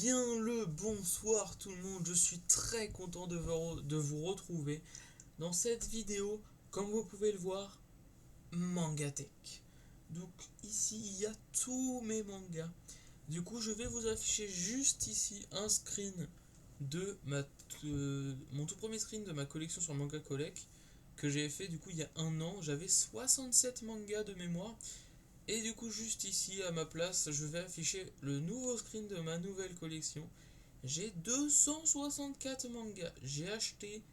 bien le bonsoir tout le monde, je suis très content de vous retrouver dans cette vidéo, comme vous pouvez le voir, Mangatech. Donc ici il y a tous mes mangas. Du coup je vais vous afficher juste ici un screen de mon tout premier screen de ma collection sur Manga Collect que j'ai fait du coup il y a un an. J'avais 67 mangas de mémoire. Et du coup, juste ici à ma place, je vais afficher le nouveau screen de ma nouvelle collection. J'ai 264 mangas. J'ai acheté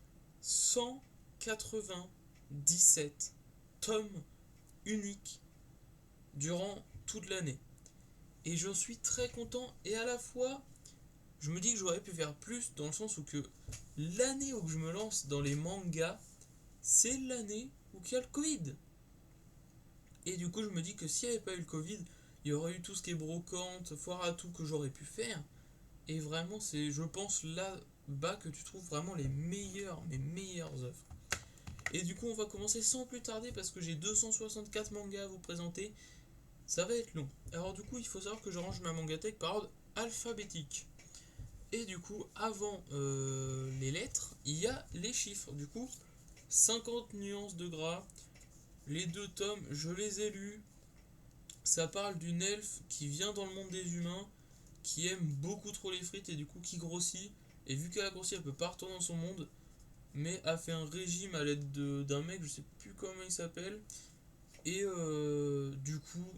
197 tomes uniques durant toute l'année. Et j'en suis très content. Et à la fois, je me dis que j'aurais pu faire plus dans le sens où que l'année où je me lance dans les mangas, c'est l'année où il y a le Covid. Et du coup, je me dis que s'il n'y avait pas eu le Covid, il y aurait eu tout ce qui est brocante, foire à tout que j'aurais pu faire. Et vraiment, c'est, je pense, là-bas que tu trouves vraiment mes meilleures œuvres. Et du coup, on va commencer sans plus tarder parce que j'ai 264 mangas à vous présenter. Ça va être long. Alors, du coup, il faut savoir que je range ma mangatech par ordre alphabétique. Et du coup, avant les lettres, il y a les chiffres. Du coup, 50 nuances de gras. Les deux tomes, je les ai lus. Ça parle d'une elfe qui vient dans le monde des humains, qui aime beaucoup trop les frites et du coup qui grossit. Et vu qu'elle a grossi, elle peut pas retourner dans son monde, mais a fait un régime à l'aide d'un mec, je sais plus comment il s'appelle. Et du coup,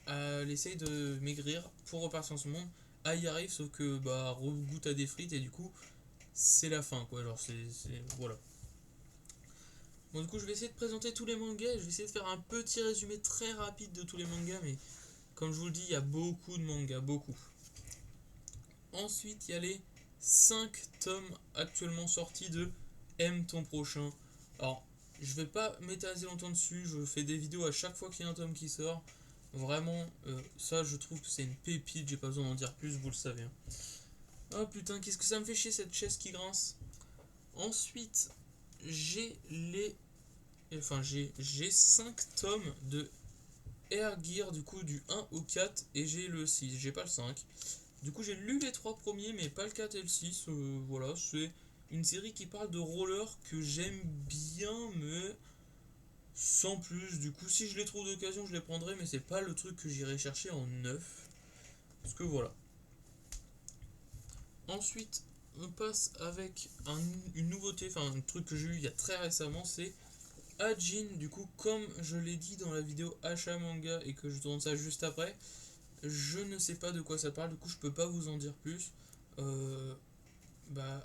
elle essaye de maigrir pour repartir dans son monde. Elle y arrive, sauf que bah regoute à des frites et du coup, c'est la fin quoi. Alors voilà. Bon, du coup, je vais essayer de présenter tous les mangas. Je vais essayer de faire un petit résumé très rapide de tous les mangas, mais comme je vous le dis, il y a beaucoup de mangas, beaucoup. Ensuite, il y a les 5 tomes actuellement sortis de Aime ton prochain. Alors, je vais pas m'éterniser longtemps dessus, je fais des vidéos à chaque fois qu'il y a un tome qui sort. Vraiment, ça je trouve que c'est une pépite, j'ai pas besoin d'en dire plus, vous le savez. Oh putain, qu'est-ce que ça me fait chier cette chaise qui grince. Ensuite, j'ai les. Enfin, j'ai 5 tomes de Air Gear, du coup, du 1 au 4, et j'ai le 6, j'ai pas le 5. Du coup, j'ai lu les 3 premiers, mais pas le 4 et le 6. Voilà, c'est une série qui parle de roller que j'aime bien, mais sans plus. Du coup, si je les trouve d'occasion, je les prendrai, mais c'est pas le truc que j'irai chercher en neuf. Parce que voilà. Ensuite, on passe avec une nouveauté, enfin un truc que j'ai eu il y a très récemment, c'est Ajin. Du coup, comme je l'ai dit dans la vidéo achat manga et que je tourne ça juste après, je ne sais pas de quoi ça parle, du coup je peux pas vous en dire plus. Euh,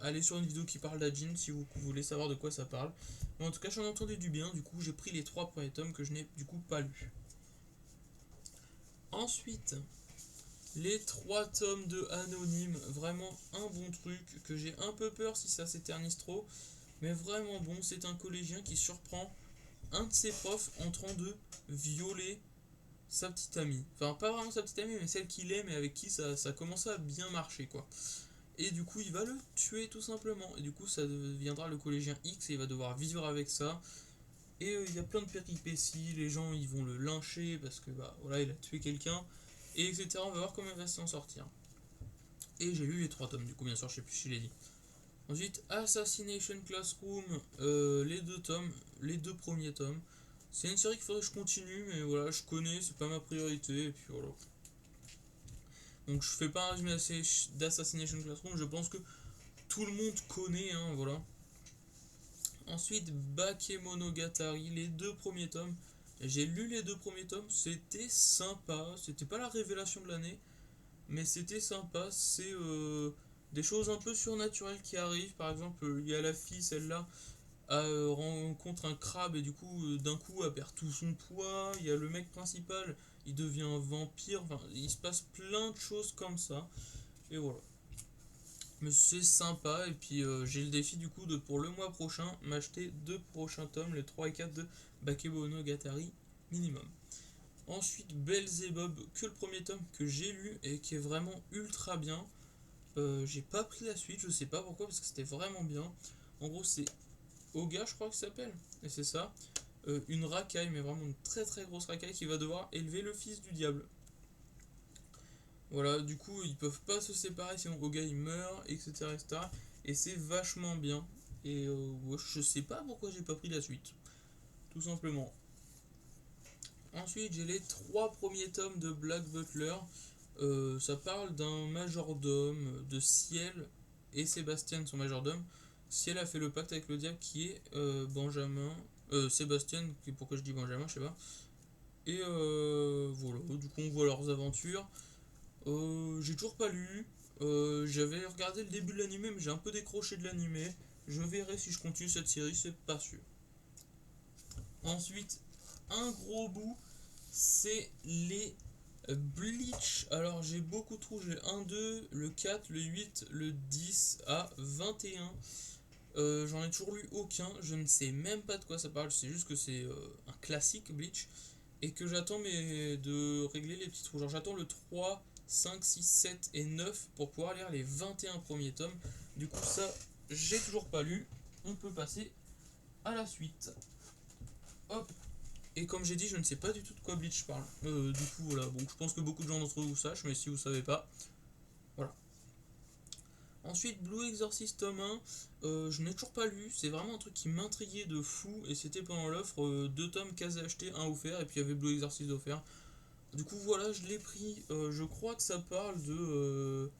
allez sur une vidéo qui parle d'Ajin si vous voulez savoir de quoi ça parle. Mais en tout cas, j'en ai entendu du bien, du coup j'ai pris les 3 premiers tomes que je n'ai du coup pas lus. Ensuite, les 3 tomes de Anonyme, vraiment un bon truc que j'ai un peu peur si ça s'éternise trop, mais vraiment bon. C'est un collégien qui surprend un de ses profs en train de violer sa petite amie. Enfin, pas vraiment sa petite amie, mais celle qu'il aime et avec qui ça commence à bien marcher, quoi. Et du coup, il va le tuer tout simplement. Et du coup, ça deviendra le collégien X et il va devoir vivre avec ça. Et il y a plein de péripéties. Les gens, ils vont le lyncher parce que, bah, voilà, il a tué quelqu'un. Et etc. On va voir comment il va s'en sortir. Et j'ai lu les 3 tomes, du coup, bien sûr, je sais plus si je l'ai dit. Ensuite, Assassination Classroom, les 2 tomes, les 2 premiers tomes. C'est une série qu'il faudrait que je continue, mais voilà, je connais, c'est pas ma priorité, et puis voilà. Donc je fais pas un résumé d'Assassination Classroom, je pense que tout le monde connaît, hein, voilà. Ensuite, Bakemonogatari, les 2 premiers tomes. J'ai lu les 2 premiers tomes, c'était sympa, c'était pas la révélation de l'année, mais c'était sympa, c'est des choses un peu surnaturelles qui arrivent. Par exemple, il y a la fille, celle-là, rencontre un crabe et du coup, d'un coup, elle perd tout son poids. Il y a le mec principal, il devient un vampire. Enfin, il se passe plein de choses comme ça. Et voilà. Mais c'est sympa. Et puis, j'ai le défi du coup de pour le mois prochain m'acheter 2 prochains tomes, les 3 et 4 de Bakemonogatari minimum. Ensuite, Belzebub, que le premier tome que j'ai lu et qui est vraiment ultra bien. J'ai pas pris la suite, je sais pas pourquoi, parce que c'était vraiment bien. En gros, c'est Oga, je crois que ça s'appelle, et c'est ça. Une racaille, mais vraiment une très très grosse racaille qui va devoir élever le fils du diable. Voilà, du coup, ils peuvent pas se séparer sinon Oga il meurt, etc. etc. Et c'est vachement bien. Et ouais, je sais pas pourquoi j'ai pas pris la suite, tout simplement. Ensuite, j'ai les trois premiers tomes de Black Butler. Ça parle d'un majordome de Ciel et Sébastien, son majordome. Ciel a fait le pacte avec le diable qui est Benjamin. Sébastien, pourquoi je dis Benjamin, je sais pas. Et voilà, du coup on voit leurs aventures. J'ai toujours pas lu. J'avais regardé le début de l'animé, mais j'ai un peu décroché de l'animé. Je verrai si je continue cette série, c'est pas sûr. Ensuite, un gros bout, c'est les Bleach. Alors j'ai beaucoup trop, j'ai 1, 2, le 4, le 8, le 10 à 21. J'en ai toujours lu aucun, je ne sais même pas de quoi ça parle, c'est juste que c'est un classique Bleach et que j'attends mais de régler les petits trous. Genre j'attends le 3, 5, 6, 7 et 9 pour pouvoir lire les 21 premiers tomes. Du coup ça, j'ai toujours pas lu. On peut passer à la suite. Hop. Et comme j'ai dit, je ne sais pas du tout de quoi Bleach parle. Du coup voilà, bon je pense que beaucoup de gens d'entre vous sachent, mais si vous savez pas, voilà. Ensuite, Blue Exorcist tome 1, je n'ai toujours pas lu, c'est vraiment un truc qui m'intriguait de fou, et c'était pendant l'offre, deux tomes quasi achetés, un offert, et puis il y avait Blue Exorcist offert. Du coup voilà, je l'ai pris, je crois que ça parle de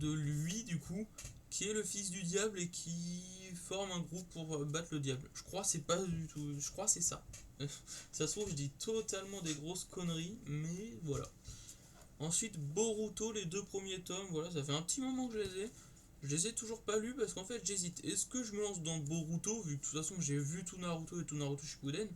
lui du coup, qui est le fils du diable et qui forme un groupe pour battre le diable. Je crois que c'est pas du tout, je crois que c'est ça. Ça se trouve, je dis totalement des grosses conneries, mais voilà. Ensuite, Boruto, les deux premiers tomes, voilà, ça fait un petit moment que je les ai. Je les ai toujours pas lus parce qu'en fait j'hésite. Est-ce que je me lance dans Boruto, vu que de toute façon j'ai vu tout Naruto et tout Naruto Shippuden,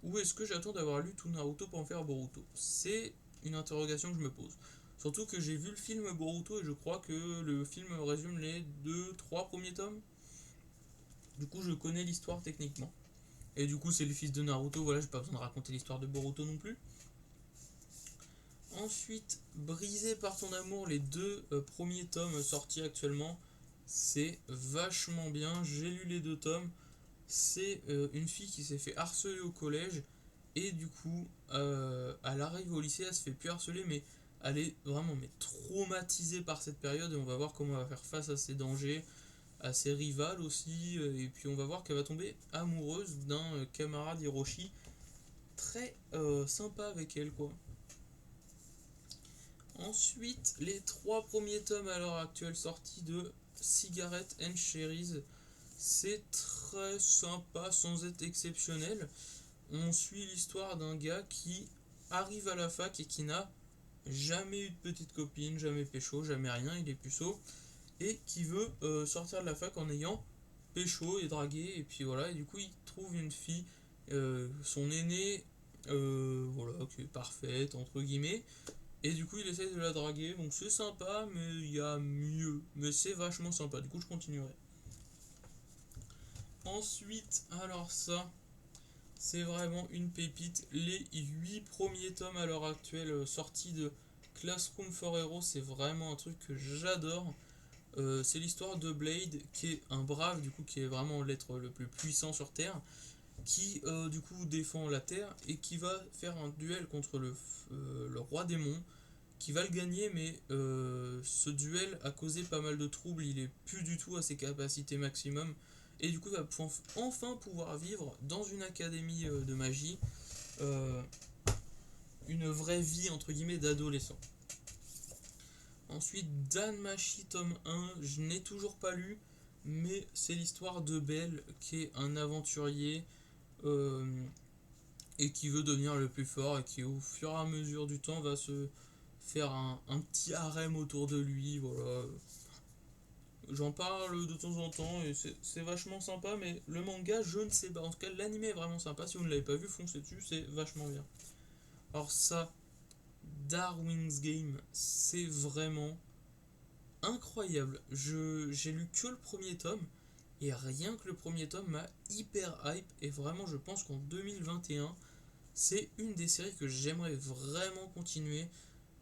ou est-ce que j'attends d'avoir lu tout Naruto pour en faire Boruto? C'est une interrogation que je me pose. Surtout que j'ai vu le film Boruto et je crois que le film résume les deux, trois premiers tomes. Du coup, je connais l'histoire techniquement. Et du coup, c'est le fils de Naruto, voilà, j'ai pas besoin de raconter l'histoire de Boruto non plus. Ensuite, Brisé par ton amour, les deux premiers tomes sortis actuellement, c'est vachement bien. J'ai lu les deux tomes. C'est une fille qui s'est fait harceler au collège et du coup, elle arrive au lycée, elle se fait plus harceler, mais elle est vraiment mais traumatisée par cette période et on va voir comment elle va faire face à ses dangers, à ses rivales aussi, et puis on va voir qu'elle va tomber amoureuse d'un camarade Hiroshi très sympa avec elle quoi. Ensuite, les trois premiers tomes à l'heure actuelle sortis de Cigarette and Cherries. C'est très sympa sans être exceptionnel. On suit l'histoire d'un gars qui arrive à la fac et qui n'a jamais eu de petite copine, jamais pécho, jamais rien, il est puceau. Et qui veut sortir de la fac en ayant pécho et dragué. Et puis voilà, et du coup il trouve une fille, son aînée, voilà, qui est parfaite, entre guillemets. Et du coup, il essaye de la draguer. Donc c'est sympa, mais il y a mieux. Mais c'est vachement sympa. Du coup, je continuerai. Ensuite, alors ça, c'est vraiment une pépite. Les 8 premiers tomes à l'heure actuelle sortis de Classroom for Heroes, c'est vraiment un truc que j'adore. C'est l'histoire de Blade, qui est un brave, du coup, qui est vraiment l'être le plus puissant sur Terre, qui du coup défend la Terre et qui va faire un duel contre le roi démon qui va le gagner, mais ce duel a causé pas mal de troubles, il est plus du tout à ses capacités maximum, et du coup il va enfin pouvoir vivre dans une académie de magie, euh, une vraie vie entre guillemets d'adolescent. Ensuite, Danmachi tome 1, je n'ai toujours pas lu, mais c'est l'histoire de Belle, qui est un aventurier, euh, et qui veut devenir le plus fort, et qui au fur et à mesure du temps va se faire un petit harem autour de lui, voilà. J'en parle de temps en temps et c'est vachement sympa, mais le manga, je ne sais pas. En tout cas, l'anime est vraiment sympa. Si vous ne l'avez pas vu, foncez dessus, c'est vachement bien. Alors ça, Darwin's Game, c'est vraiment incroyable. J'ai lu que le premier tome, et rien que le premier tome m'a hyper hype, et vraiment, je pense qu'en 2021, c'est une des séries que j'aimerais vraiment continuer,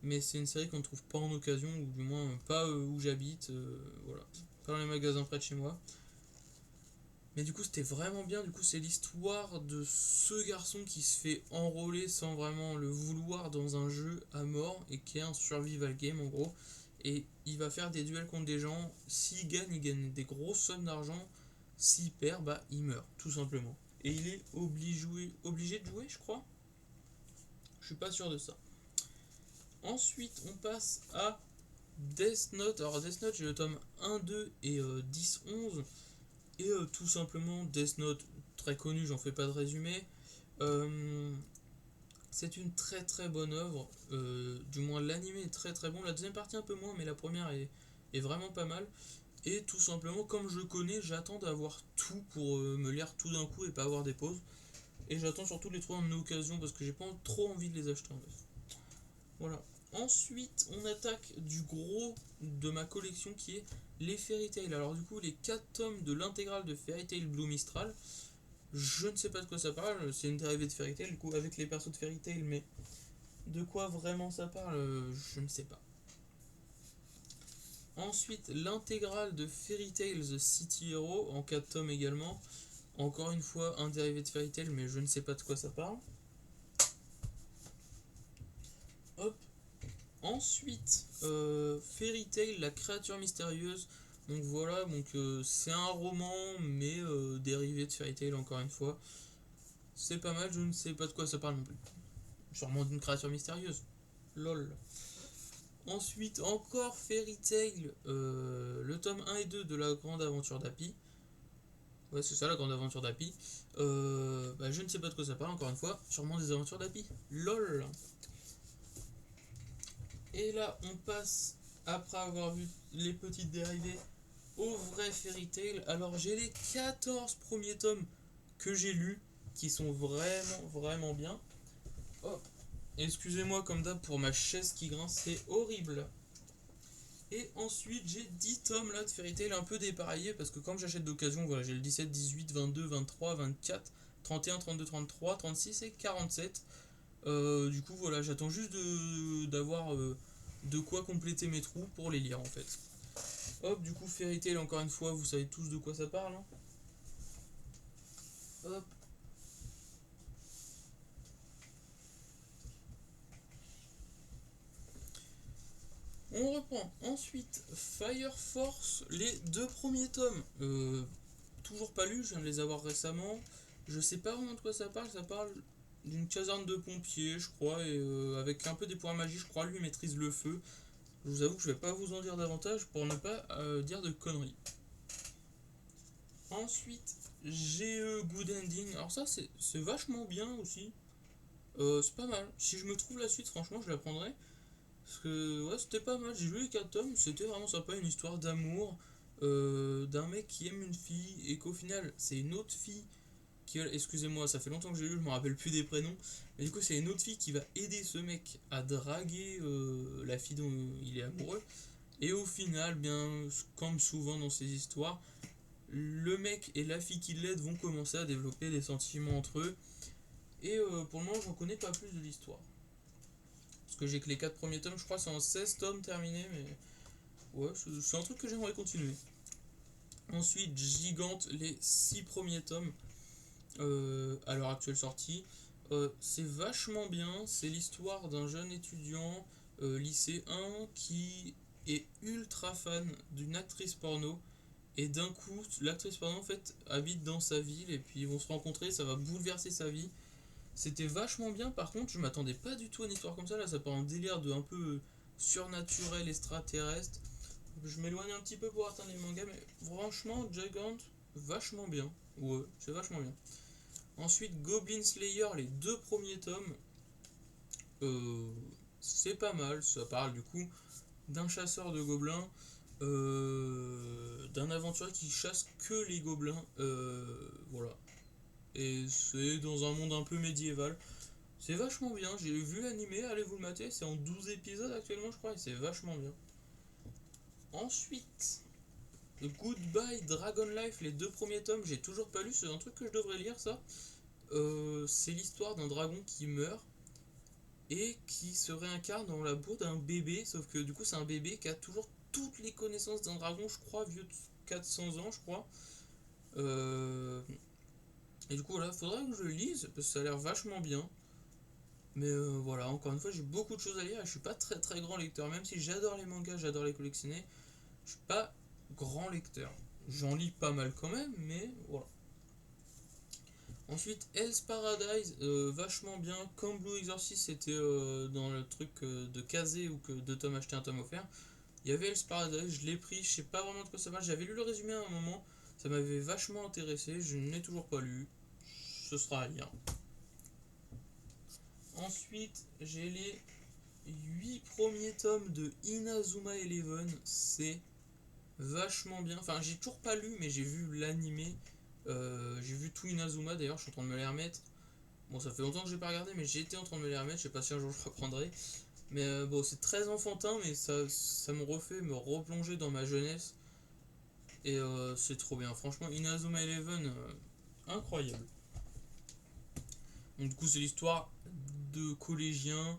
mais c'est une série qu'on ne trouve pas en occasion, ou du moins pas où j'habite, voilà, pas dans les magasins près de chez moi. Mais du coup, c'était vraiment bien. Du coup, c'est l'histoire de ce garçon qui se fait enrôler sans vraiment le vouloir dans un jeu à mort et qui est un survival game en gros. Et il va faire des duels contre des gens. S'il gagne, il gagne des grosses sommes d'argent. S'il perd, bah il meurt, tout simplement. Et il est obligé de jouer, je crois. Je suis pas sûr de ça. Ensuite, on passe à Death Note. Alors, Death Note, j'ai le tome 1, 2 et 10, 11. Et tout simplement, Death Note, très connu, j'en fais pas de résumé. Euh, c'est une très très bonne œuvre. Du moins, l'anime est très très bon. La deuxième partie un peu moins, mais la première est vraiment pas mal. Et tout simplement, comme je connais, j'attends d'avoir tout pour me lire tout d'un coup et pas avoir des pauses. Et j'attends surtout de les trouver en occasion parce que j'ai pas trop envie de les acheter en fait. Voilà. Ensuite, on attaque du gros de ma collection qui est les Fairy Tail. Alors du coup, les 4 tomes de l'intégrale de Fairy Tail Blue Mistral. Je ne sais pas de quoi ça parle, c'est une dérivée de Fairy Tail, du coup avec les persos de Fairy Tail, mais de quoi vraiment ça parle, je ne sais pas. Ensuite, l'intégrale de Fairy Tail The City Hero, en 4 tomes également. Encore une fois, un dérivé de Fairy Tail, mais je ne sais pas de quoi ça parle. Hop. Ensuite, Fairy Tail, la créature mystérieuse. Donc voilà, c'est un roman, mais dérivé de Fairy Tail encore une fois. C'est pas mal, je ne sais pas de quoi ça parle non plus. Sûrement d'une créature mystérieuse. Lol. Ensuite, encore Fairy Tail, le tome 1 et 2 de la grande aventure d'Happy. Ouais, c'est ça, la grande aventure d'Happy. Je ne sais pas de quoi ça parle, encore une fois. Sûrement des aventures d'Happy. LOL. Et là, on passe, après avoir vu les petites dérivées, au vrai Fairy Tail. Alors, j'ai les 14 premiers tomes que j'ai lus, qui sont vraiment, vraiment bien. Hop. Excusez-moi comme d'hab pour ma chaise qui grince, c'est horrible. Et ensuite, j'ai 10 tomes là de Fairy Tail un peu dépareillés parce que comme j'achète d'occasion, voilà, j'ai le 17, 18, 22, 23, 24, 31, 32, 33, 36 et 47. Du coup, voilà, j'attends juste d'avoir de quoi compléter mes trous pour les lire en fait. Hop, du coup, Fairy Tail, encore une fois, vous savez tous de quoi ça parle. Hein. Hop. On reprend. Ensuite, Fire Force, les 2 premiers tomes. Toujours pas lu, je viens de les avoir récemment. Je sais pas vraiment de quoi ça parle d'une caserne de pompiers, je crois, et avec un peu des pouvoirs magiques, je crois, lui maîtrise le feu. Je vous avoue que je vais pas vous en dire davantage pour ne pas dire de conneries. Ensuite, GE Good Ending. Alors ça, c'est vachement bien aussi. C'est pas mal. Si je me trouve la suite, franchement, je la prendrai. Parce que ouais, c'était pas mal. J'ai lu les 4 tomes, c'était vraiment sympa. Une histoire d'amour d'un mec qui aime une fille et qu'au final, c'est une autre fille qui, excusez-moi, ça fait longtemps que j'ai lu, je me rappelle plus des prénoms. Mais du coup, c'est une autre fille qui va aider ce mec à draguer la fille dont il est amoureux. Et au final, bien, comme souvent dans ces histoires, le mec et la fille qui l'aident vont commencer à développer des sentiments entre eux. Et pour le moment, j'en connais pas plus de l'histoire. Parce que j'ai que les 4 premiers tomes, je crois, c'est en 16 tomes terminés, mais ouais, c'est un truc que j'aimerais continuer. Ensuite, Gigante, les 6 premiers tomes à l'heure actuelle sortie. C'est vachement bien, c'est l'histoire d'un jeune étudiant lycéen qui est ultra fan d'une actrice porno. Et d'un coup, l'actrice porno en fait habite dans sa ville et puis ils vont se rencontrer, ça va bouleverser sa vie. C'était vachement bien, par contre, je m'attendais pas du tout à une histoire comme ça. Là, ça part en délire de un peu surnaturel, extraterrestre. Je m'éloigne un petit peu pour atteindre les mangas, mais franchement, Gigant, vachement bien. Ouais, c'est vachement bien. Ensuite, Goblin Slayer, les 2 premiers tomes. Euh, c'est pas mal, ça parle du coup d'un chasseur de gobelins, d'un aventurier qui chasse que les gobelins. Voilà. Et c'est dans un monde un peu médiéval. C'est vachement bien, j'ai vu l'animé, allez vous le mater, c'est en 12 épisodes actuellement je crois et c'est vachement bien. Ensuite, Goodbye Dragon Life, les 2 premiers tomes, j'ai toujours pas lu, c'est un truc que je devrais lire ça. C'est l'histoire d'un dragon qui meurt et qui se réincarne dans la peau d'un bébé, sauf que du coup c'est un bébé qui a toujours toutes les connaissances d'un dragon, je crois, vieux de 400 ans je crois. Euh, et du coup, voilà, faudrait que je le lise, parce que ça a l'air vachement bien. Mais voilà, encore une fois, j'ai beaucoup de choses à lire et je suis pas très très grand lecteur. Même si j'adore les mangas, j'adore les collectionner, je suis pas grand lecteur. J'en lis pas mal quand même, mais voilà. Ensuite, Hell's Paradise, vachement bien. Comme Blue Exorcist, c'était dans le truc de casé ou que deux tomes achetés, un tome offert. Il y avait Hell's Paradise, je l'ai pris, je sais pas vraiment de quoi ça va. J'avais lu le résumé à un moment, ça m'avait vachement intéressé, je ne l'ai toujours pas lu. Ce sera à lire. Ensuite, j'ai les 8 premiers tomes de Inazuma Eleven. C'est vachement bien. Enfin, j'ai toujours pas lu, mais j'ai vu l'animé. J'ai vu tout Inazuma d'ailleurs, je suis en train de me les remettre. Bon, ça fait longtemps que j'ai pas regardé, mais j'étais en train de me les remettre. Je sais pas si un jour je reprendrai. Mais bon, c'est très enfantin, mais ça me refait me replonger dans ma jeunesse. Et c'est trop bien. Franchement, Inazuma Eleven, incroyable. Donc, du coup, c'est l'histoire de collégiens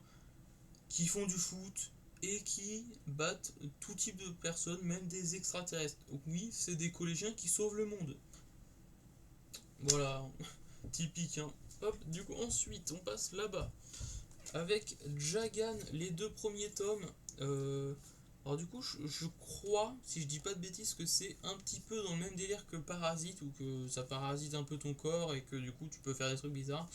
qui font du foot et qui battent tout type de personnes, même des extraterrestres. Donc, oui, c'est des collégiens qui sauvent le monde. Voilà, typique. Hein. Hop, du coup, ensuite, on passe là-bas. Avec Jagan, les deux premiers tomes. Alors du coup, je crois, si je dis pas de bêtises, que c'est un petit peu dans le même délire que Parasite, ou que ça parasite un peu ton corps et que du coup tu peux faire des trucs bizarres.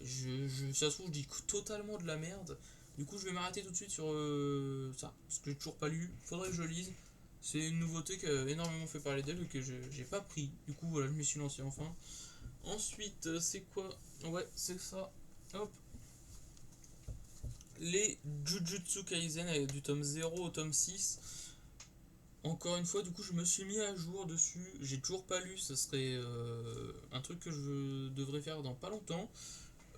Ça se trouve, je dis totalement de la merde. Du coup, je vais m'arrêter tout de suite sur ça, parce que j'ai toujours pas lu. Faudrait que je lise. C'est une nouveauté qui a énormément fait parler d'elle et que j'ai pas pris. Du coup, voilà, je m'y suis lancé enfin. Ensuite, c'est quoi? Ouais, c'est ça. Hop, les Jujutsu Kaisen du tome 0 au tome 6. Encore une fois, du coup, je me suis mis à jour dessus. J'ai toujours pas lu, ce serait un truc que je devrais faire dans pas longtemps.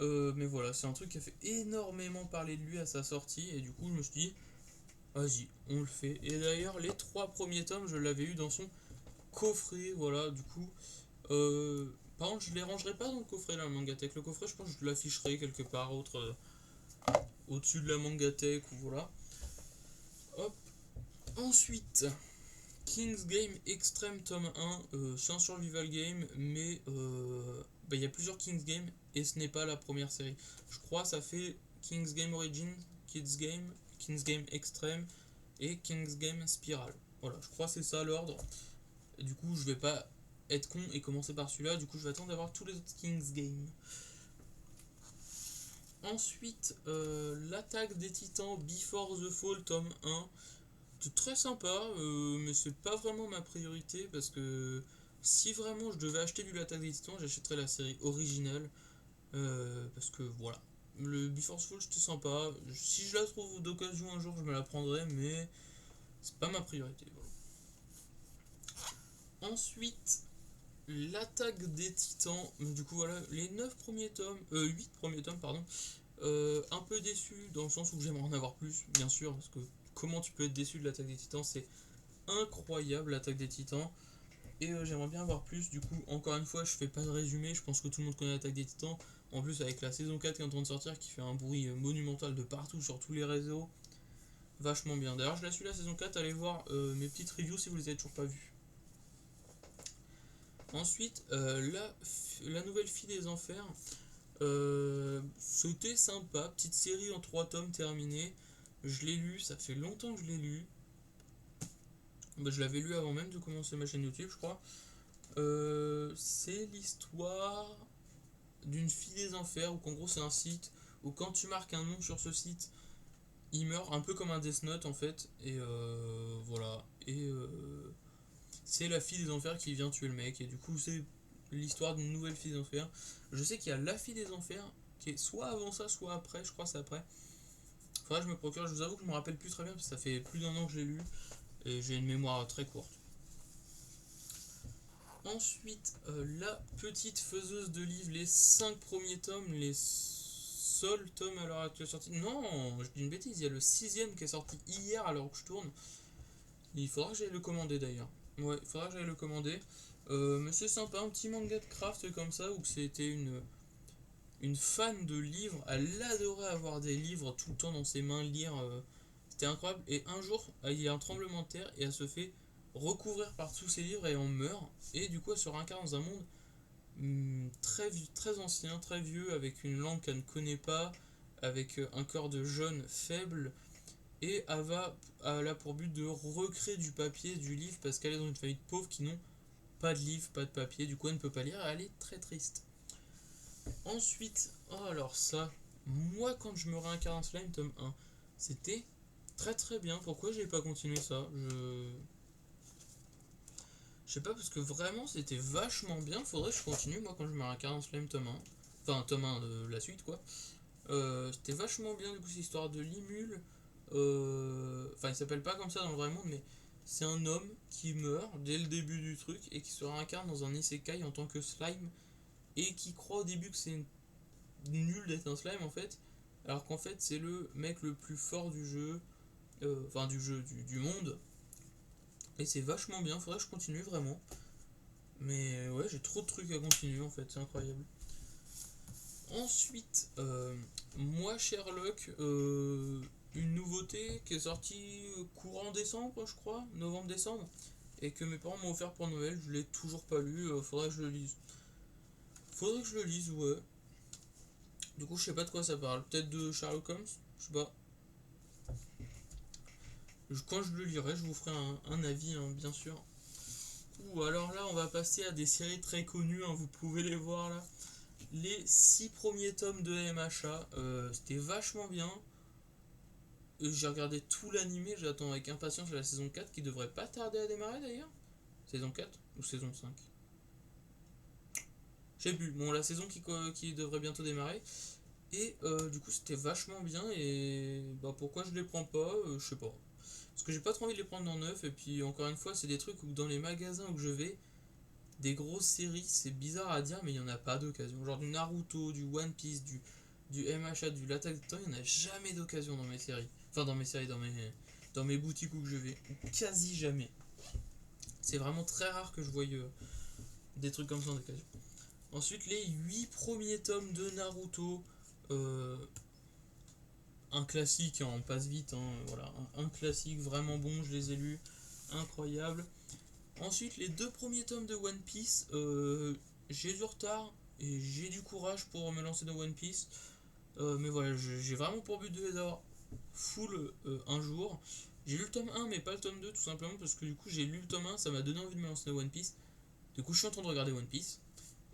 Mais voilà, c'est un truc qui a fait énormément parler de lui à sa sortie. Et du coup, je me suis dit, vas-y, on le fait. Et d'ailleurs, les 3 premiers tomes, je l'avais eu dans son coffret. Voilà, du coup. Par contre, je les rangerai pas dans le coffret, la Mangatech. Le coffret, je pense que je l'afficherai quelque part autre, au-dessus de la Mangatech. Ou voilà. Hop. Ensuite, King's Game Extreme tome 1, c'est un survival game, mais il y a plusieurs King's Game et ce n'est pas la première série. Je crois que ça fait King's Game Origin, King's Game Extreme et King's Game Spiral. Voilà, je crois que c'est ça l'ordre. Et du coup, je vais pas être con et commencer par celui-là, du coup, je vais attendre d'avoir tous les autres King's Game. Ensuite, l'attaque des titans Before the Fall tome 1. C'est très sympa, mais c'est pas vraiment ma priorité parce que si vraiment je devais acheter du L'attaque des Titans, j'achèterais la série originale parce que voilà. Le Before Fall c'était sympa. Si je la trouve d'occasion un jour, je me la prendrai, mais c'est pas ma priorité. Voilà. Ensuite, l'attaque des Titans. Du coup, voilà, les 9 premiers tomes, 8 premiers tomes, pardon. Un peu déçu dans le sens où j'aimerais en avoir plus, bien sûr, parce que comment tu peux être déçu de l'attaque des Titans, c'est incroyable l'attaque des Titans. Et j'aimerais bien avoir plus. Du coup, encore une fois, je fais pas de résumé. Je pense que tout le monde connaît l'attaque des Titans. En plus, avec la saison 4 qui est en train de sortir, qui fait un bruit monumental de partout sur tous les réseaux. Vachement bien. D'ailleurs, je la suis la saison 4. Allez voir mes petites reviews si vous les avez toujours pas vues. Ensuite, la nouvelle fille des enfers. C'était sympa. Petite série en 3 tomes terminée. Je l'ai lu. Ça fait longtemps que je l'ai lu. Je l'avais lu avant même de commencer ma chaîne YouTube, je crois. C'est l'histoire d'une fille des enfers, où qu'en gros c'est un site où quand tu marques un nom sur ce site, il meurt un peu comme un Death Note en fait. Et voilà. Et c'est la fille des enfers qui vient tuer le mec. Et du coup c'est l'histoire d'une nouvelle fille des enfers. Je sais qu'il y a la fille des enfers qui est soit avant ça, soit après. Je crois que c'est après. Faudrait que je me procure. Je vous avoue que je me rappelle plus très bien parce que ça fait plus d'1 an que je l'ai lu. Et j'ai une mémoire très courte. Ensuite, la petite faiseuse de livres, les 5 premiers tomes, les seuls tomes à l'heure actuelle sortis. Non, je dis une bêtise, il y a le 6ème qui est sorti hier à l'heure où je tourne. Il faudra que j'aille le commander d'ailleurs. Ouais, il faudra que j'aille le commander. Mais c'est sympa, un petit manga de craft comme ça, où c'était une fan de livres. Elle adorait avoir des livres tout le temps dans ses mains, lire. C'était incroyable. Et un jour, il y a un tremblement de terre et elle se fait recouvrir par tous ses livres et on meurt. Et du coup, elle se réincarne dans un monde très ancien, très vieux, avec une langue qu'elle ne connaît pas, avec un corps de jeune faible. Et elle a pour but de recréer du papier, du livre, parce qu'elle est dans une famille de pauvres qui n'ont pas de livre, pas de papier, du coup elle ne peut pas lire, et elle est très triste. Ensuite, oh alors ça, moi quand je me réincarne en slime tome 1, c'était très bien. Pourquoi j'ai pas continué ça? Je sais pas, parce que vraiment c'était vachement bien. Faudrait que je continue moi quand je me réincarne en slime tome 1. Enfin, tome 1 de la suite quoi. C'était vachement bien du coup, cette histoire de Limul. Enfin, il s'appelle pas comme ça dans le vrai monde, mais c'est un homme qui meurt dès le début du truc et qui se réincarne dans un isekai en tant que slime et qui croit au début que c'est nul d'être un slime en fait, alors qu'en fait c'est le mec le plus fort du jeu, enfin du monde, et c'est vachement bien. Faudrait que je continue vraiment, mais ouais, j'ai trop de trucs à continuer en fait, c'est incroyable. Ensuite, moi Sherlock, une nouveauté qui est sortie courant décembre, je crois, novembre-décembre, et que mes parents m'ont offert pour Noël. Je l'ai toujours pas lu, faudrait que je le lise. Faudrait que je le lise, ouais. Du coup, je sais pas de quoi ça parle. Peut-être de Sherlock Holmes, je sais pas. Quand je le lirai, je vous ferai un avis, hein, bien sûr. Ou alors là, on va passer à des séries très connues, hein, vous pouvez les voir là. Les 6 premiers tomes de MHA, c'était vachement bien. J'ai regardé tout l'animé, j'attends avec impatience la saison 4 qui devrait pas tarder à démarrer d'ailleurs. Saison 4 ou saison 5? Je sais plus. Bon, la saison qui devrait bientôt démarrer. Et du coup, c'était vachement bien. Et bah, pourquoi je les prends pas, je sais pas. Parce que j'ai pas trop envie de les prendre dans neuf. Et puis, encore une fois, c'est des trucs où dans les magasins où je vais, des grosses séries, c'est bizarre à dire, mais il y en a pas d'occasion. Genre du Naruto, du One Piece, du MHA, du l'Attaque des Titans, il y en a jamais d'occasion dans mes séries. Enfin, dans mes séries, dans mes boutiques où je vais. Quasi jamais. C'est vraiment très rare que je voie des trucs comme ça en occasion. Ensuite, les 8 premiers tomes de Naruto. Euh, un classique, hein, on passe vite, hein, voilà, un classique vraiment bon, je les ai lus, incroyable. Ensuite, les 2 premiers tomes de One Piece, j'ai du retard et j'ai du courage pour me lancer dans One Piece. Mais voilà, j'ai vraiment pour but de les avoir full un jour. J'ai lu le tome 1 mais pas le tome 2 tout simplement parce que du coup j'ai lu le tome 1, ça m'a donné envie de me lancer dans One Piece. Du coup je suis en train de regarder One Piece.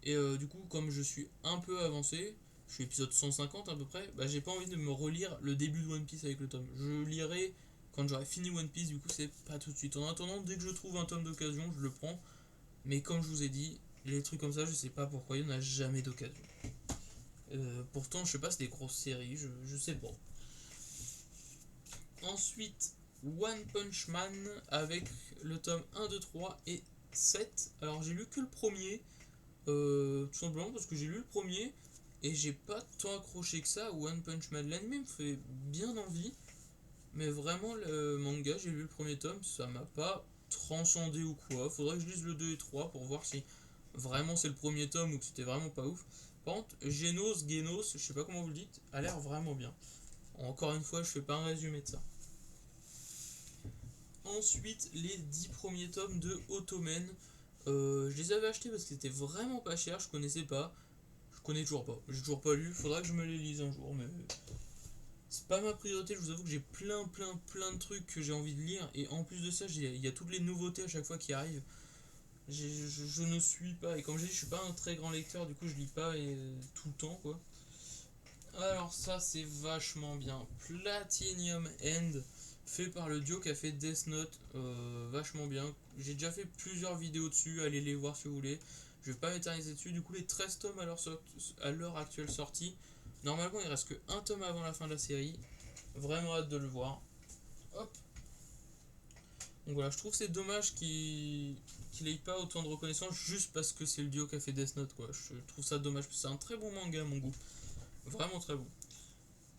Et du coup comme je suis un peu avancé, je suis épisode 150 à peu près, bah j'ai pas envie de me relire le début de One Piece avec le tome. Je lirai quand j'aurai fini One Piece, du coup c'est pas tout de suite. En attendant, dès que je trouve un tome d'occasion, je le prends. Mais comme je vous ai dit, les trucs comme ça, je sais pas pourquoi, il n'y en a jamais d'occasion. Pourtant, je sais pas, c'est des grosses séries, je sais pas. Ensuite, One Punch Man avec le tome 1, 2, 3 et 7. Alors, j'ai lu que le premier, tout simplement parce que j'ai lu le premier et j'ai pas tant accroché que ça. One Punch Man, l'anime me fait bien envie, mais vraiment, le manga, j'ai lu le premier tome, ça m'a pas transcendé ou quoi. Faudrait que je lise le 2 et 3 pour voir si vraiment c'est le premier tome ou que c'était vraiment pas ouf. Par contre, Genos, je sais pas comment vous le dites, a l'air vraiment bien. Encore une fois, je fais pas un résumé de ça. Ensuite, les 10 premiers tomes de Ottoman. Je les avais achetés parce que c'était vraiment pas cher, je connaissais pas. Je connais toujours pas, j'ai toujours pas lu, faudra que je me les lise un jour, mais c'est pas ma priorité. Je vous avoue que j'ai plein de trucs que j'ai envie de lire, et en plus de ça, il y a toutes les nouveautés à chaque fois qui arrivent. Je ne suis pas, et comme j'ai dit, je suis pas un très grand lecteur, du coup je lis pas tout le temps quoi. Alors ça c'est vachement bien. Platinum End, fait par le duo qui a fait Death Note, vachement bien. J'ai déjà fait plusieurs vidéos dessus, allez les voir si vous voulez. Je vais pas m'éterniser dessus. Du coup les 13 tomes à l'heure actuelle sortie. Normalement il reste que un tome avant la fin de la série. Vraiment hâte de le voir. Hop. Donc voilà, je trouve que c'est dommage qu'il ait pas autant de reconnaissance juste parce que c'est le duo qui a fait Death Note quoi. Je trouve ça dommage, c'est un très bon manga à mon goût. Vraiment très bon.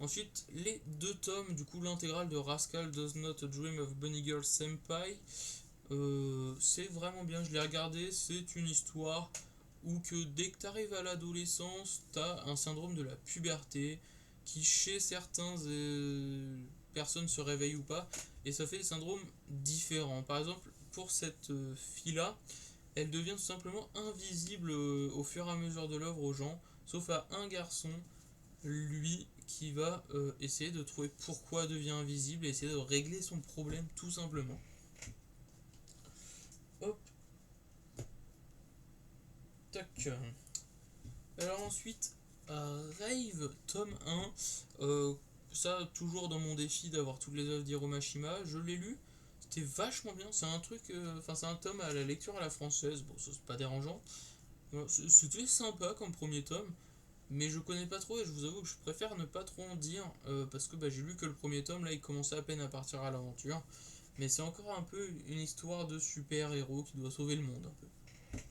Ensuite, les 2 tomes, du coup l'intégrale de Rascal Does Not Dream of Bunny Girl Senpai. C'est vraiment bien, je l'ai regardé, c'est une histoire où que dès que tu arrives à l'adolescence, tu as un syndrome de la puberté qui chez certaines personnes se réveille ou pas, et ça fait des syndromes différents. Par exemple, pour cette fille-là, elle devient tout simplement invisible au fur et à mesure de l'œuvre aux gens, sauf à un garçon, lui, qui va essayer de trouver pourquoi elle devient invisible et essayer de régler son problème tout simplement. Hop, tac. Alors ensuite, Rave, tome 1, ça toujours dans mon défi d'avoir toutes les œuvres d'Hiro Mashima, je l'ai lu, c'était vachement bien, c'est un truc, c'est un tome à la lecture à la française, bon ça c'est pas dérangeant, c'était sympa comme premier tome, mais je connais pas trop et je vous avoue que je préfère ne pas trop en dire, parce que j'ai lu que le premier tome, là il commençait à peine à partir à l'aventure, mais c'est encore un peu une histoire de super-héros qui doit sauver le monde un peu.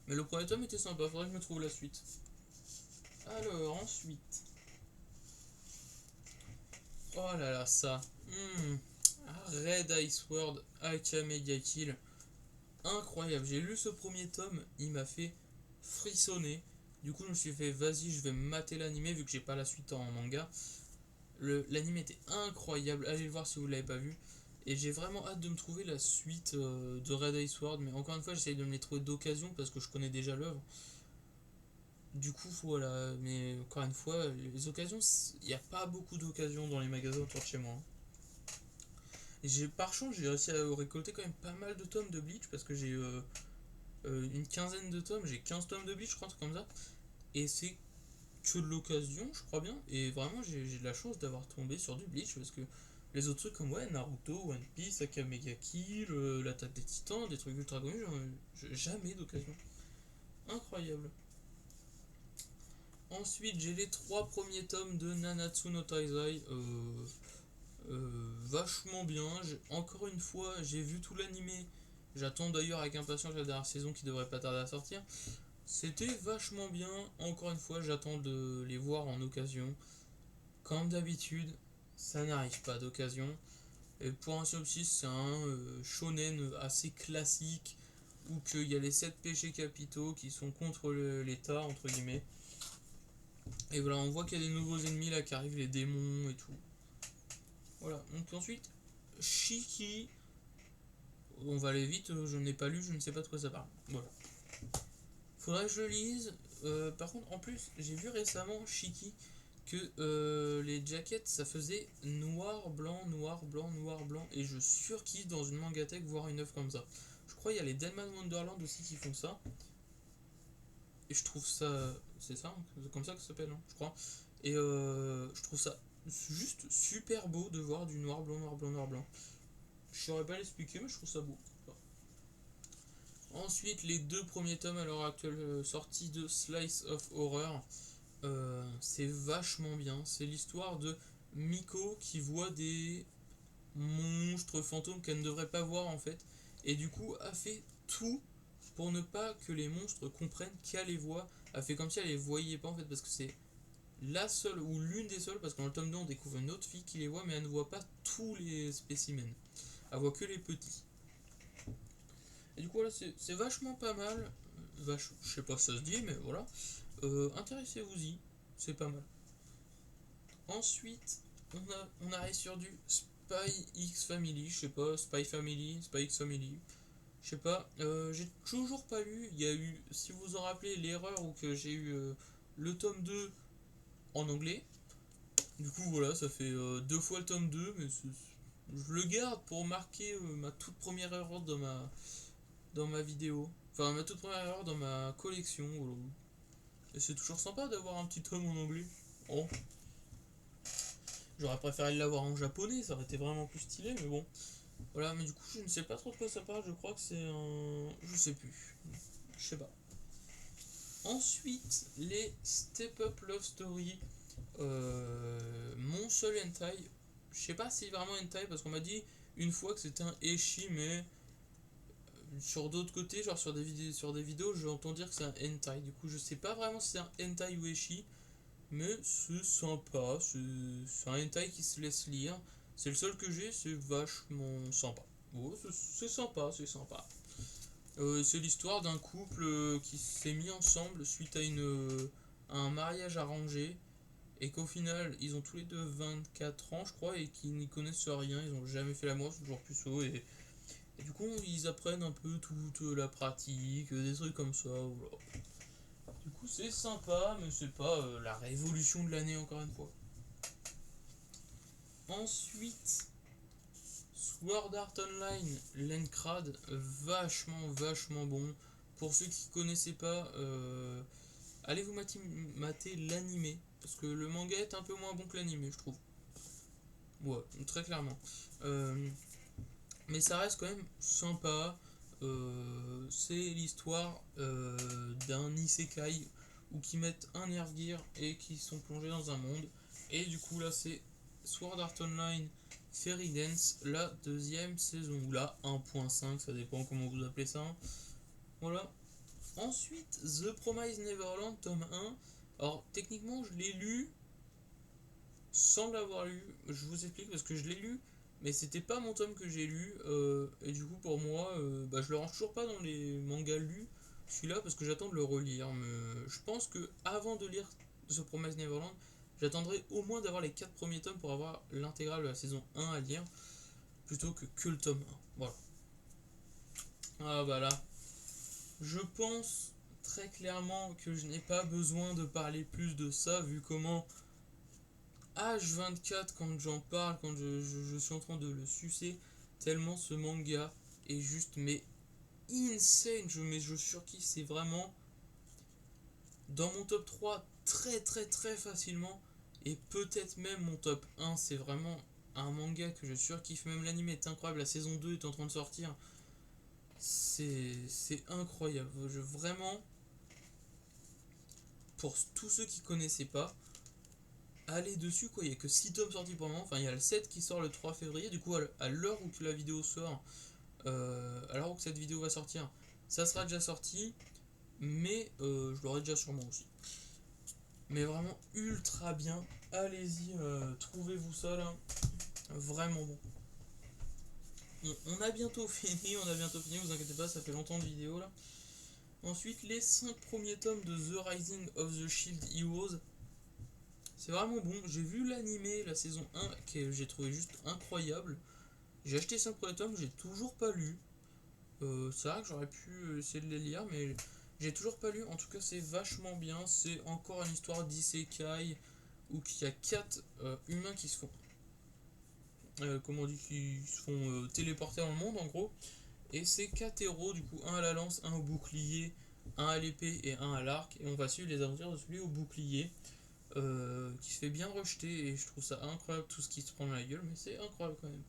Mais le premier tome était sympa, faudrait que je me trouve la suite. Alors, ensuite. Oh là là, ça. Red Ice World, Mega Kill. Incroyable. J'ai lu ce premier tome, il m'a fait frissonner. Du coup, je me suis fait, vas-y, je vais mater l'animé vu que j'ai pas la suite en manga. L'anime était incroyable. Allez le voir si vous l'avez pas vu. Et j'ai vraiment hâte de me trouver la suite de Red Ice World. Mais encore une fois, j'essaye de me les trouver d'occasion parce que je connais déjà l'œuvre. Du coup, voilà, mais encore une fois, les occasions, il n'y a pas beaucoup d'occasions dans les magasins autour de chez moi. Et par chance, j'ai réussi à récolter quand même pas mal de tomes de Bleach parce que j'ai une quinzaine de tomes, j'ai 15 tomes de Bleach, je crois, un truc comme ça. Et c'est que de l'occasion, je crois bien. Et vraiment, j'ai de la chance d'avoir tombé sur du Bleach parce que les autres trucs comme Naruto, One Piece, Akamega Kill, l'attaque des titans, des trucs ultra connus, jamais d'occasion. Incroyable. Ensuite, j'ai les 3 premiers tomes de Nanatsu no Taizai. Vachement bien. Encore une fois, j'ai vu tout l'animé. J'attends d'ailleurs avec impatience la dernière saison qui devrait pas tarder à sortir. C'était vachement bien. Encore une fois, j'attends de les voir en occasion. Comme d'habitude, ça n'arrive pas d'occasion. Et pour un synopsis, c'est un shonen assez classique où il y a les 7 péchés capitaux qui sont contre l'État, entre guillemets. Et voilà, on voit qu'il y a des nouveaux ennemis là qui arrivent, les démons et tout. Voilà, donc ensuite, Shiki. On va aller vite, je n'ai pas lu, je ne sais pas de quoi ça parle. Voilà. Faudrait que je le lise. Par contre, en plus, j'ai vu récemment Shiki que les jackets ça faisait noir, blanc, noir, blanc, noir, blanc. Et je surkiffe dans une mangatech voir une œuvre comme ça. Je crois qu'il y a les Deadman Wonderland aussi qui font ça. Et je trouve ça. C'est ça, c'est comme ça que ça s'appelle, hein, je crois. Et je trouve ça juste super beau de voir du noir, blanc, noir, blanc, noir, blanc. Je saurais pas l'expliquer, mais je trouve ça beau. Ensuite, les 2 premiers tomes à l'heure actuelle sortis de Slice of Horror. C'est vachement bien. C'est l'histoire de Miko qui voit des monstres fantômes qu'elle ne devrait pas voir en fait. Et du coup, a fait tout pour ne pas que les monstres comprennent qu'elle les voit. A fait comme si elle les voyait pas en fait, parce que c'est la seule ou l'une des seules, parce que dans le tome 2 on découvre une autre fille qui les voit, mais elle ne voit pas tous les spécimens. Elle voit que les petits. Et du coup, là, c'est vachement pas mal. Je sais pas si ça se dit, mais voilà. Intéressez-vous-y, c'est pas mal. Ensuite, on arrive sur du Spy X Family, je sais pas, Spy Family, Spy X Family, je sais pas. J'ai toujours pas lu. Il y a eu, si vous vous en rappelez, l'erreur où que j'ai eu le tome 2 en anglais. Du coup, voilà, ça fait 2 fois le tome 2, mais je le garde pour marquer ma toute première erreur dans ma vidéo. Enfin, ma toute première erreur dans ma collection. Voilà. Et c'est toujours sympa d'avoir un petit tome en anglais. Oh. J'aurais préféré l'avoir en japonais, ça aurait été vraiment plus stylé, mais bon. Voilà, mais du coup, je ne sais pas trop de quoi ça parle. Je crois que c'est un. Je sais plus. Je sais pas. Ensuite, les Step Up Love Story. Mon seul hentai. Je sais pas si c'est vraiment hentai parce qu'on m'a dit une fois que c'était un eshi, mais sur d'autres côtés, genre sur des vidéos, j'entends dire que c'est un hentai. Du coup, je sais pas vraiment si c'est un hentai ou eshi, mais c'est sympa. C'est un hentai qui se laisse lire. C'est le seul que j'ai, c'est vachement sympa. Oh, c'est sympa, c'est sympa. C'est l'histoire d'un couple qui s'est mis ensemble suite à un mariage arrangé et qu'au final ils ont tous les deux 24 ans je crois et qu'ils n'y connaissent rien, ils ont jamais fait l'amour, c'est toujours puceau Et du coup, ils apprennent un peu toute la pratique, des trucs comme ça. Voilà. Du coup, c'est sympa, mais c'est pas la révolution de l'année, encore une fois. Ensuite, Sword Art Online, Lencrad, vachement bon. Pour ceux qui connaissaient pas, allez vous mater l'animé, parce que le manga est un peu moins bon que l'animé, je trouve. Ouais, très clairement. Euh, mais ça reste quand même sympa. C'est l'histoire d'un isekai où qui mettent un Nerfgear et qui sont plongés dans un monde. Et du coup là c'est Sword Art Online Fairy Dance, la deuxième saison, ou la 1.5, ça dépend comment vous appelez ça. Voilà. Ensuite, The Promised Neverland, tome 1. Alors techniquement je l'ai lu sans l'avoir lu. Je vous explique parce que je l'ai lu, mais c'était pas mon tome que j'ai lu. Et du coup, pour moi, bah, je le range toujours pas dans les mangas lus. Celui-là, parce que j'attends de le relire. Mais je pense que avant de lire The Promised Neverland, j'attendrai au moins d'avoir les 4 premiers tomes pour avoir l'intégrale de la saison 1 à lire, plutôt que le tome 1. Voilà. Ah bah là, je pense très clairement que je n'ai pas besoin de parler plus de ça, vu comment H24 quand j'en parle, quand je suis en train de le sucer, tellement ce manga est juste mais insane, mais je surkiffe, c'est vraiment dans mon top 3 très facilement, et peut-être même mon top 1, c'est vraiment un manga que je surkiffe, même l'anime est incroyable, la saison 2 est en train de sortir, c'est incroyable, vraiment, pour tous ceux qui connaissaient pas, allez dessus quoi, il n'y a que 6 tomes sortis pour le moment, enfin il y a le 7 qui sort le 3 février, du coup à l'heure où que la vidéo sort, à l'heure où que cette vidéo va sortir, ça sera déjà sorti, mais je l'aurai déjà sûrement aussi. Mais vraiment ultra bien, allez-y, trouvez-vous ça là, vraiment bon. On a bientôt fini, vous inquiétez pas, ça fait longtemps de vidéo là. Ensuite, les 5 premiers tomes de The Rising of the Shield Heroes. C'est vraiment bon. J'ai vu l'animé, la saison 1, que j'ai trouvé juste incroyable. J'ai acheté 5 premiers tomes, j'ai toujours pas lu. C'est vrai que j'aurais pu essayer de les lire, mais j'ai toujours pas lu. En tout cas, c'est vachement bien. C'est encore une histoire d'isekai où il y a 4 humains qui se font. Comment on dit, qui se font téléporter dans le monde en gros. Et c'est 4 héros, du coup, un à la lance, un au bouclier, un à l'épée et un à l'arc. Et on va suivre les aventures de celui au bouclier. Qui se fait bien rejeter, et je trouve ça incroyable tout ce qui se prend dans la gueule, mais c'est incroyable quand même.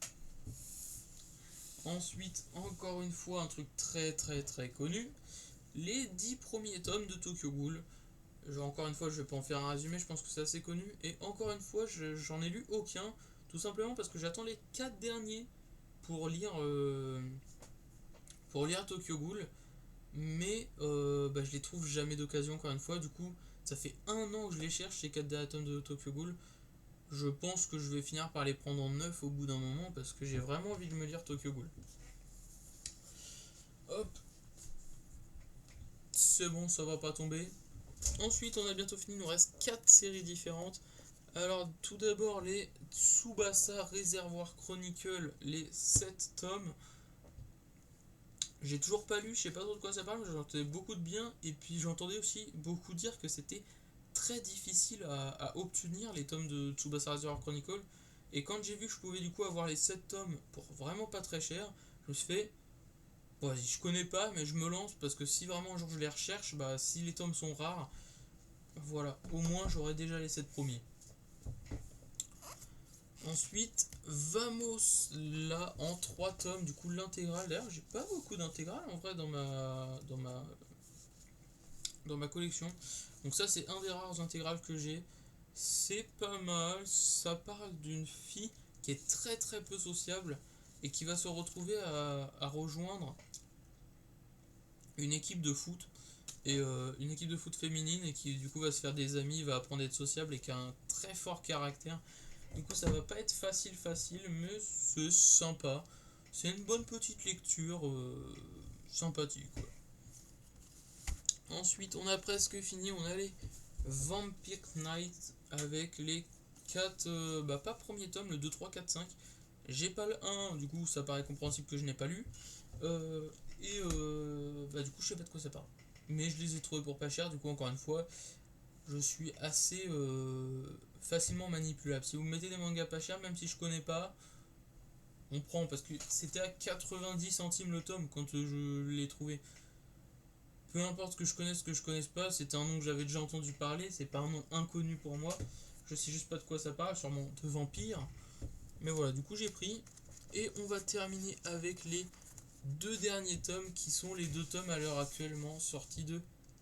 Ensuite, encore une fois, un truc très connu, les 10 premiers tomes de Tokyo Ghoul. Encore une fois, je vais pas en faire un résumé, je pense que c'est assez connu. Et encore une fois, j'en ai lu aucun, tout simplement parce que j'attends les 4 derniers pour lire, Tokyo Ghoul. Mais bah, je les trouve jamais d'occasion, encore une fois. Du coup, ça fait un an que je les cherche, ces 4 derniers tomes de Tokyo Ghoul. Je pense que je vais finir par les prendre en neuf au bout d'un moment parce que j'ai vraiment envie de me lire Tokyo Ghoul. Hop, c'est bon, ça va pas tomber. Ensuite, on a bientôt fini, il nous reste 4 séries différentes. Alors, tout d'abord, les Tsubasa Reservoir Chronicle, les 7 tomes. J'ai toujours pas lu, je sais pas trop de quoi ça parle, mais j'entendais beaucoup de bien. Et puis, j'entendais aussi beaucoup dire que c'était très difficile à obtenir les tomes de Tsubasa Reservoir Chronicle. Et quand j'ai vu que je pouvais du coup avoir les 7 tomes pour vraiment pas très cher, je me suis fait, bon, vas-y, je connais pas, mais je me lance parce que si vraiment un jour je les recherche, bah si les tomes sont rares, voilà, au moins j'aurai déjà les 7 premiers. Ensuite, Vamos là en 3 tomes, du coup l'intégrale. D'ailleurs, j'ai pas beaucoup d'intégrales en vrai dans ma collection. Donc ça c'est un des rares intégrales que j'ai. C'est pas mal, ça parle d'une fille qui est très peu sociable et qui va se retrouver à rejoindre une équipe de foot, et une équipe de foot féminine, et qui du coup va se faire des amis, va apprendre à être sociable et qui a un très fort caractère. Du coup ça va pas être facile, mais c'est sympa. C'est une bonne petite lecture sympathique quoi. Ensuite on a presque fini, on a les Vampire Knight avec les 4, bah pas premier tome, le 2, 3, 4, 5. J'ai pas le 1, du coup ça paraît compréhensible que je n'ai pas lu. Bah du coup je sais pas de quoi ça parle. Mais je les ai trouvés pour pas cher, du coup encore une fois, je suis assez facilement manipulable. Si vous me mettez des mangas pas chers, même si je connais pas, on prend parce que c'était à 90 centimes le tome quand je l'ai trouvé. Peu importe ce que je connaisse pas, c'était un nom que j'avais déjà entendu parler, c'est pas un nom inconnu pour moi. Je sais juste pas de quoi ça parle, sûrement de vampire. Mais voilà, du coup j'ai pris. Et on va terminer avec les deux derniers tomes qui sont les deux tomes à l'heure actuellement sortis de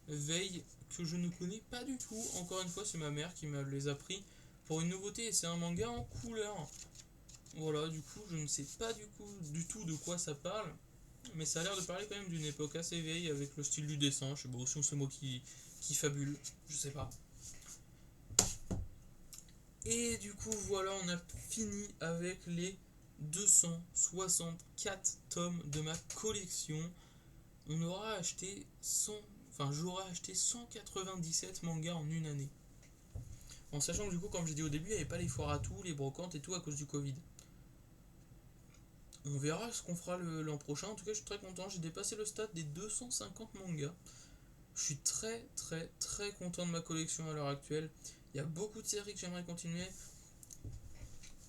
Veille que je ne connais pas du tout. Encore une fois, c'est ma mère qui me les a pris pour une nouveauté et c'est un manga en couleur. Voilà, du coup, je ne sais pas du tout de quoi ça parle, mais ça a l'air de parler quand même d'une époque assez vieille avec le style du dessin. Je sais pas, aussi c'est moi qui fabule, je sais pas. Et du coup, voilà, on a fini avec les 264 tomes de ma collection. On aura acheté 100, enfin, j'aurais acheté 197 mangas en une année. En sachant que du coup, comme j'ai dit au début, il n'y avait pas les foires à tout, les brocantes et tout à cause du Covid. On verra ce qu'on fera l'an prochain. En tout cas, je suis très content. J'ai dépassé le stade des 250 mangas. Je suis très très très content de ma collection à l'heure actuelle. Il y a beaucoup de séries que j'aimerais continuer.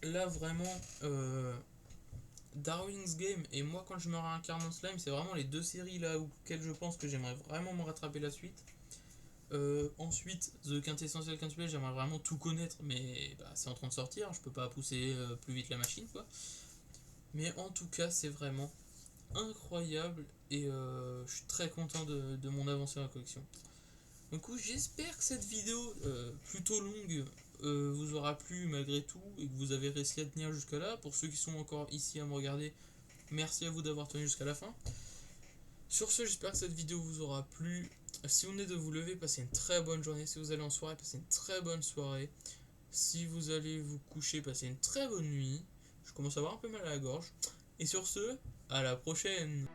Là, vraiment, Darwin's Game et Moi quand je me réincarne en slime, c'est vraiment les deux séries là auxquelles je pense que j'aimerais vraiment me rattraper la suite. Ensuite, The Quintessential Quintuple, j'aimerais vraiment tout connaître, mais bah, c'est en train de sortir, je peux pas pousser plus vite la machine quoi. Mais en tout cas, c'est vraiment incroyable et je suis très content de mon avancée dans la collection. Du coup, j'espère que cette vidéo plutôt longue vous aura plu malgré tout et que vous avez réussi à tenir jusqu'à là. Pour ceux qui sont encore ici à me regarder, merci à vous d'avoir tenu jusqu'à la fin. Sur ce, j'espère que cette vidéo vous aura plu. Si vous venez de vous lever, passez une très bonne journée. Si vous allez en soirée, passez une très bonne soirée. Si vous allez vous coucher, passez une très bonne nuit. Je commence à avoir un peu mal à la gorge. Et sur ce, à la prochaine!